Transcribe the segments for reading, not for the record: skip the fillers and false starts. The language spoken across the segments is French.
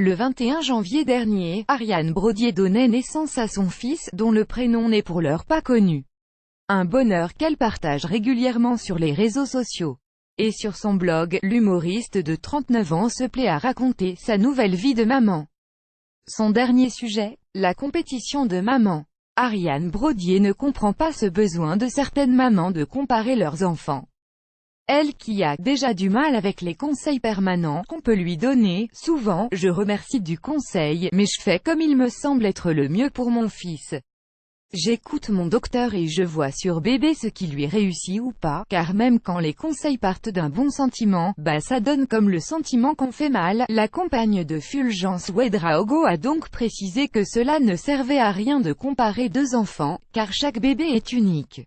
Le 21 janvier dernier, Ariane Brodier donnait naissance à son fils, dont le prénom n'est pour l'heure pas connu. Un bonheur qu'elle partage régulièrement sur les réseaux sociaux. Et sur son blog, l'humoriste de 39 ans se plaît à raconter sa nouvelle vie de maman. Son dernier sujet, la compétition de maman. Ariane Brodier ne comprend pas ce besoin de certaines mamans de comparer leurs enfants. Elle qui a déjà du mal avec les conseils permanents qu'on peut lui donner, souvent, je remercie du conseil, mais je fais comme il me semble être le mieux pour mon fils. J'écoute mon docteur et je vois sur bébé ce qui lui réussit ou pas, car même quand les conseils partent d'un bon sentiment, ça donne comme le sentiment qu'on fait mal. La compagne de Fulgence Ouedraogo a donc précisé que cela ne servait à rien de comparer deux enfants, car chaque bébé est unique.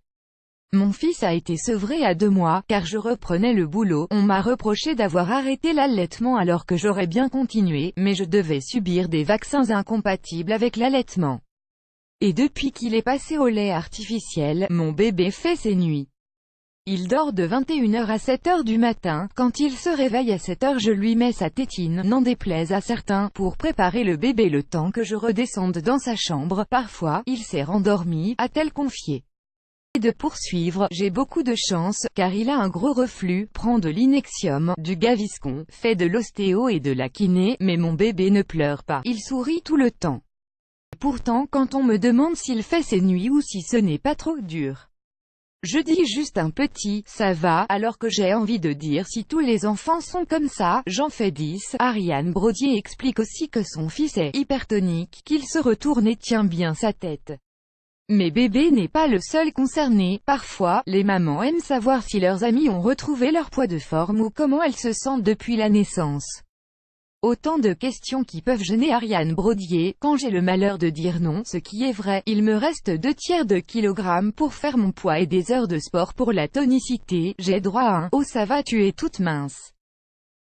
Mon fils a été sevré à 2 mois, car je reprenais le boulot. On m'a reproché d'avoir arrêté l'allaitement alors que j'aurais bien continué, mais je devais subir des vaccins incompatibles avec l'allaitement. Et depuis qu'il est passé au lait artificiel, mon bébé fait ses nuits. Il dort de 21h à 7h du matin. Quand il se réveille à 7h, je lui mets sa tétine, n'en déplaise à certains, pour préparer le bébé le temps que je redescende dans sa chambre. Parfois, il s'est rendormi, a-t-elle confié. Et de poursuivre, j'ai beaucoup de chance, car il a un gros reflux, prend de l'Inexium, du Gaviscon, fait de l'ostéo et de la kiné, mais mon bébé ne pleure pas, il sourit tout le temps. Pourtant, quand on me demande s'il fait ses nuits ou si ce n'est pas trop dur, je dis juste un petit « ça va », alors que j'ai envie de dire si tous les enfants sont comme ça, j'en fais 10. Ariane Brodier explique aussi que son fils est hypertonique, qu'il se retourne et tient bien sa tête. Mais bébé n'est pas le seul concerné. Parfois, les mamans aiment savoir si leurs amis ont retrouvé leur poids de forme ou comment elles se sentent depuis la naissance. Autant de questions qui peuvent gêner Ariane Brodier. Quand j'ai le malheur de dire non, ce qui est vrai, il me reste 2/3 de kilogrammes pour faire mon poids et des heures de sport pour la tonicité. J'ai droit à un « oh ça va, tu es toute mince ».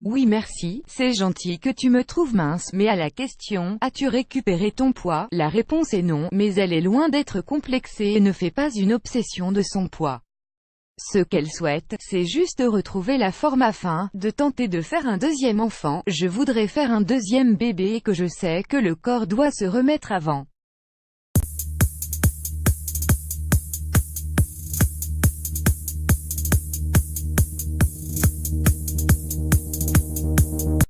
Oui merci, c'est gentil que tu me trouves mince, mais à la question « as-tu récupéré ton poids ?», la réponse est non, mais elle est loin d'être complexée et ne fait pas une obsession de son poids. Ce qu'elle souhaite, c'est juste retrouver la forme afin de tenter de faire un deuxième enfant. Je voudrais faire un deuxième bébé et que je sais que le corps doit se remettre avant.